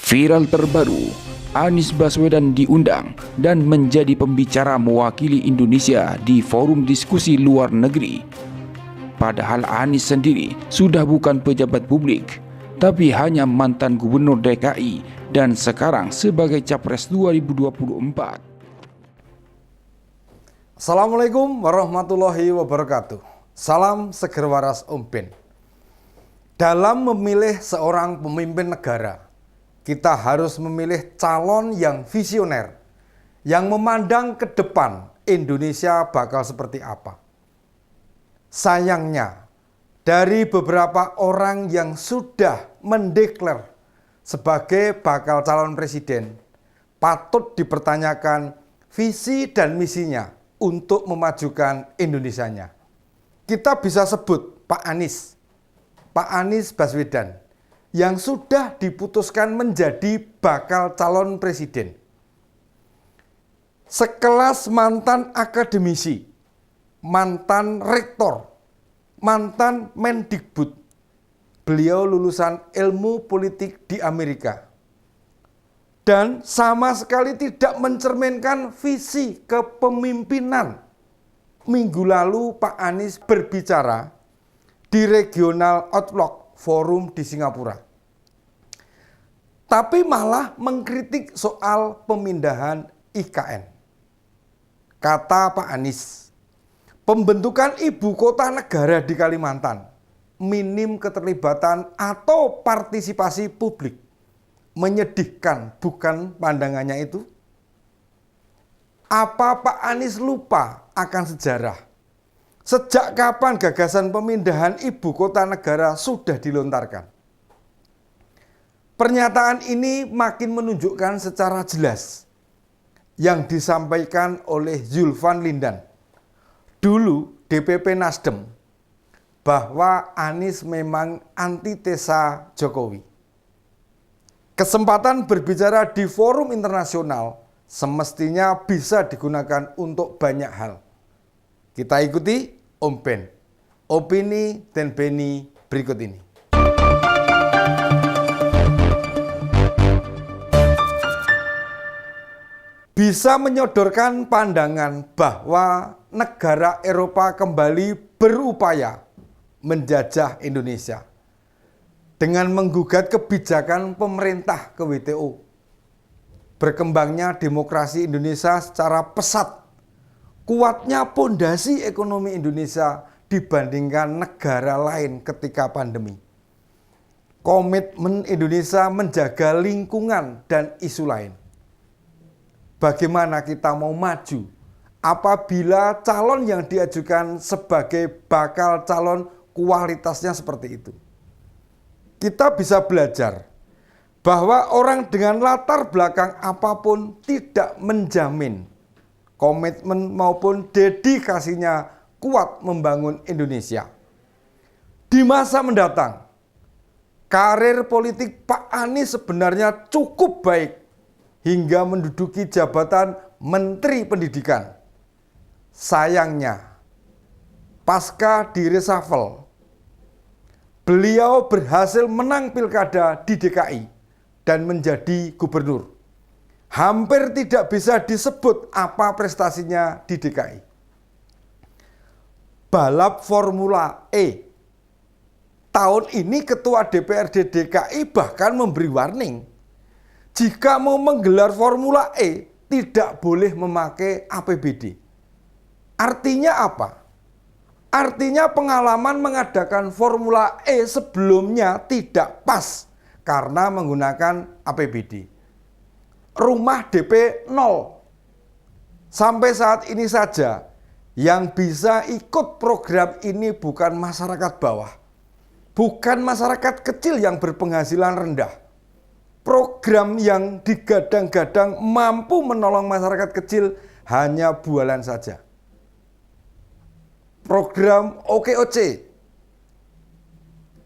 Viral terbaru, Anies Baswedan diundang dan menjadi pembicara mewakili Indonesia di forum diskusi luar negeri. Padahal Anies sendiri sudah bukan pejabat publik, tapi hanya mantan gubernur DKI dan sekarang sebagai Capres 2024. Assalamualaikum warahmatullahi wabarakatuh. Salam seger waras Om Ben. Dalam memilih seorang pemimpin negara, kita harus memilih calon yang visioner, yang memandang ke depan Indonesia bakal seperti apa. Sayangnya, dari beberapa orang yang sudah mendeklar sebagai bakal calon presiden, patut dipertanyakan visi dan misinya untuk memajukan Indonesianya. Kita bisa sebut Pak Anies Baswedan, yang sudah diputuskan menjadi bakal calon presiden. Sekelas mantan akademisi, mantan rektor, mantan Mendikbud, beliau lulusan ilmu politik di Amerika. Dan sama sekali tidak mencerminkan visi kepemimpinan. Minggu lalu Pak Anies berbicara di Regional Outlook Forum di Singapura. Tapi malah mengkritik soal pemindahan IKN. Kata Pak Anies, pembentukan ibu kota negara di Kalimantan minim keterlibatan atau partisipasi publik. Menyedihkan, bukan pandangannya itu? Apa Pak Anies lupa akan sejarah? Sejak kapan gagasan pemindahan ibu kota negara sudah dilontarkan? Pernyataan ini makin menunjukkan secara jelas yang disampaikan oleh Zulfan Lindan, dulu DPP Nasdem, bahwa Anies memang antitesa Jokowi. Kesempatan berbicara di forum internasional semestinya bisa digunakan untuk banyak hal. Kita ikuti Om Ben, opini dan Beni berikut ini. Bisa menyodorkan pandangan bahwa negara Eropa kembali berupaya menjajah Indonesia dengan menggugat kebijakan pemerintah ke WTO. Berkembangnya demokrasi Indonesia secara pesat, kuatnya pondasi ekonomi Indonesia dibandingkan negara lain ketika pandemi. Komitmen Indonesia menjaga lingkungan dan isu lain. Bagaimana kita mau maju apabila calon yang diajukan sebagai bakal calon kualitasnya seperti itu? Kita bisa belajar bahwa orang dengan latar belakang apapun tidak menjamin komitmen maupun dedikasinya kuat membangun Indonesia. Di masa mendatang, karir politik Pak Anies sebenarnya cukup baik hingga menduduki jabatan Menteri Pendidikan. Sayangnya, pasca di-reshuffle, beliau berhasil menang pilkada di DKI dan menjadi gubernur. Hampir tidak bisa disebut apa prestasinya di DKI. Balap Formula E. Tahun ini Ketua DPRD DKI bahkan memberi warning. Jika mau menggelar Formula E, tidak boleh memakai APBD. Artinya apa? Artinya pengalaman mengadakan Formula E sebelumnya tidak pas karena menggunakan APBD. Rumah DP 0. Sampai saat ini saja yang bisa ikut program ini bukan masyarakat bawah. Bukan masyarakat kecil yang berpenghasilan rendah. Program yang digadang-gadang mampu menolong masyarakat kecil hanya bualan saja. Program OKOC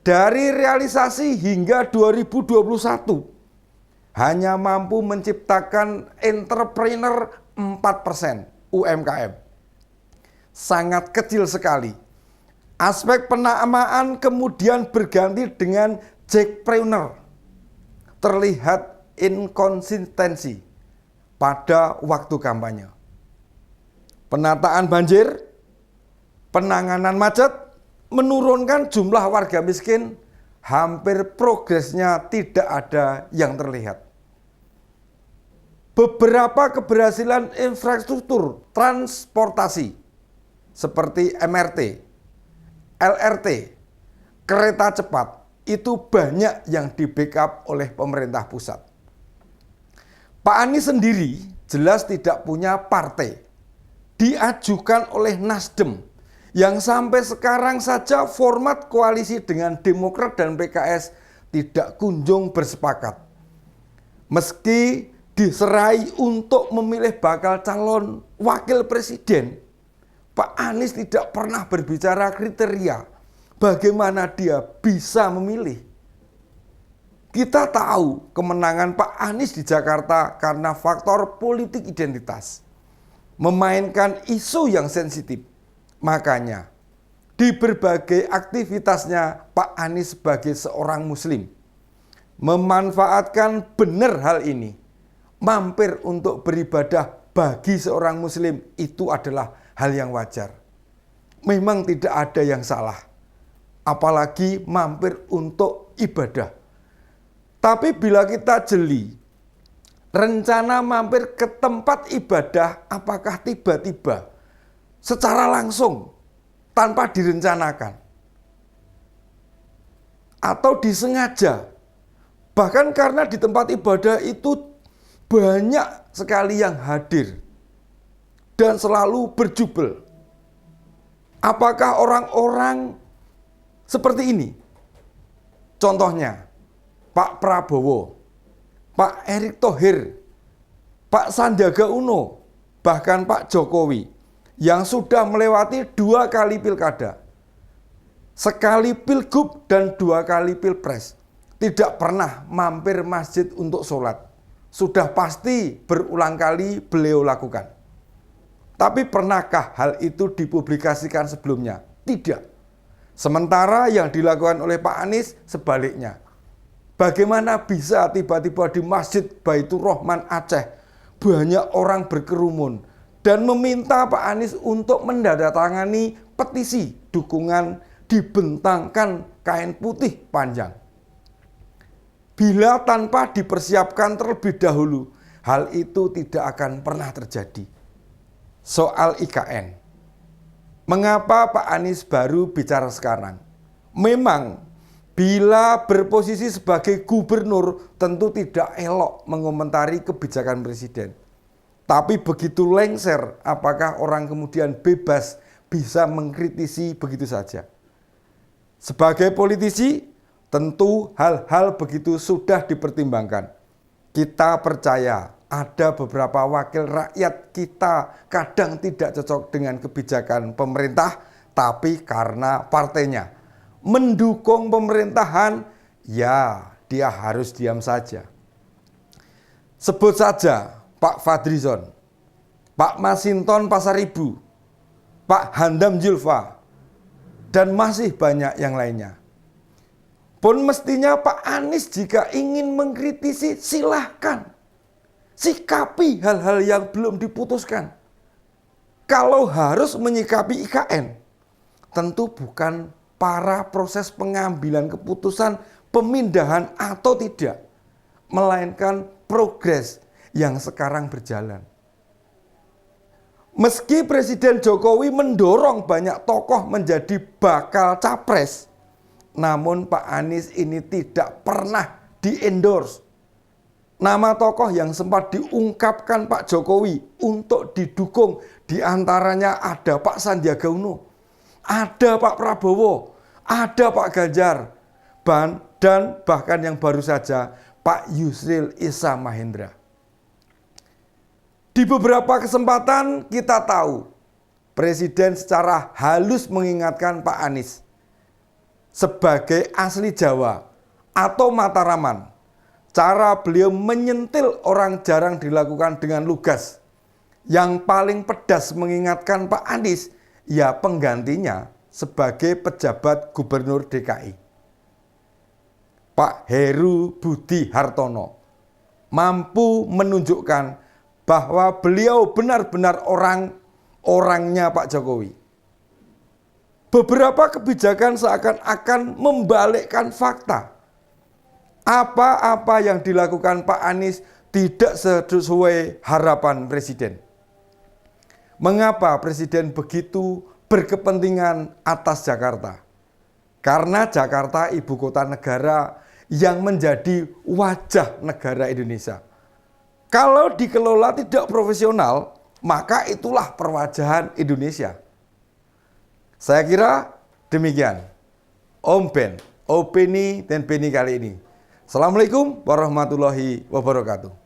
dari realisasi hingga 2021 hanya mampu menciptakan entrepreneur 4% UMKM. Sangat kecil sekali. Aspek penamaan kemudian berganti dengan jackpreneur. terlihat inkonsistensi pada waktu kampanye. Penataan banjir, penanganan macet, menurunkan jumlah warga miskin, hampir progresnya tidak ada yang terlihat. Beberapa keberhasilan infrastruktur transportasi seperti MRT, LRT, kereta cepat itu banyak yang di-backup oleh pemerintah pusat. Pak Anies sendiri jelas tidak punya partai. Diajukan oleh Nasdem yang sampai sekarang saja format koalisi dengan Demokrat dan PKS tidak kunjung bersepakat. Meski diserai untuk memilih bakal calon wakil presiden, Pak Anies tidak pernah berbicara kriteria bagaimana dia bisa memilih. Kita tahu kemenangan Pak Anies di Jakarta karena faktor politik identitas, memainkan isu yang sensitif. Makanya di berbagai aktivitasnya Pak Anies sebagai seorang muslim memanfaatkan benar hal ini. Mampir untuk beribadah bagi seorang muslim itu adalah hal yang wajar. Memang tidak ada yang salah, apalagi mampir untuk ibadah. Tapi bila kita jeli, rencana mampir ke tempat ibadah apakah tiba-tiba secara langsung tanpa direncanakan atau disengaja, bahkan karena di tempat ibadah itu banyak sekali yang hadir dan selalu berjubel. Apakah orang-orang seperti ini? Contohnya Pak Prabowo, Pak Erick Thohir, Pak Sandiaga Uno, bahkan Pak Jokowi yang sudah melewati 2 kali pilkada, sekali pilgub dan 2 kali pilpres, tidak pernah mampir masjid untuk sholat. Sudah pasti berulang kali beliau lakukan. Tapi pernahkah hal itu dipublikasikan sebelumnya? Tidak. Sementara yang dilakukan oleh Pak Anies sebaliknya. Bagaimana bisa tiba-tiba di Masjid Baitur Rahman Aceh banyak orang berkerumun dan meminta Pak Anies untuk menandatangani petisi dukungan dibentangkan kain putih panjang. Bila tanpa dipersiapkan terlebih dahulu, hal itu tidak akan pernah terjadi. Soal IKN. Mengapa Pak Anies baru bicara sekarang? Memang bila berposisi sebagai gubernur tentu tidak elok mengomentari kebijakan presiden. Tapi begitu lengser, apakah orang kemudian bebas bisa mengkritisi begitu saja? Sebagai politisi, tentu hal-hal begitu sudah dipertimbangkan. Kita percaya ada beberapa wakil rakyat kita kadang tidak cocok dengan kebijakan pemerintah, tapi karena partainya mendukung pemerintahan, ya dia harus diam saja. Sebut saja Pak Fadlizon, Pak Masinton Pasaribu, Pak Handam Zulfa, dan masih banyak yang lainnya. Pun mestinya Pak Anies jika ingin mengkritisi silahkan. Sikapi hal-hal yang belum diputuskan. Kalau harus menyikapi IKN, tentu bukan para proses pengambilan keputusan pemindahan atau tidak, melainkan progres yang sekarang berjalan. Meski Presiden Jokowi mendorong banyak tokoh menjadi bakal capres, namun Pak Anies ini tidak pernah di-endorse. Nama tokoh yang sempat diungkapkan Pak Jokowi untuk didukung diantaranya ada Pak Sandiaga Uno, ada Pak Prabowo, ada Pak Ganjar, dan bahkan yang baru saja Pak Yusril Issa Mahendra. Di beberapa kesempatan kita tahu Presiden secara halus mengingatkan Pak Anies sebagai asli Jawa atau Mataraman, cara beliau menyentil orang jarang dilakukan dengan lugas. Yang paling pedas mengingatkan Pak Anies, ya penggantinya sebagai pejabat gubernur DKI. Pak Heru Budi Hartono mampu menunjukkan bahwa beliau benar-benar orangnya Pak Jokowi. Beberapa kebijakan seakan-akan membalikkan fakta. Apa-apa yang dilakukan Pak Anies tidak sesuai harapan Presiden. Mengapa Presiden begitu berkepentingan atas Jakarta? Karena Jakarta ibu kota negara yang menjadi wajah negara Indonesia. Kalau dikelola tidak profesional, maka itulah perwajahan Indonesia. Saya kira demikian. Om Ben, opini dan Beni kali ini. Assalamualaikum warahmatullahi wabarakatuh.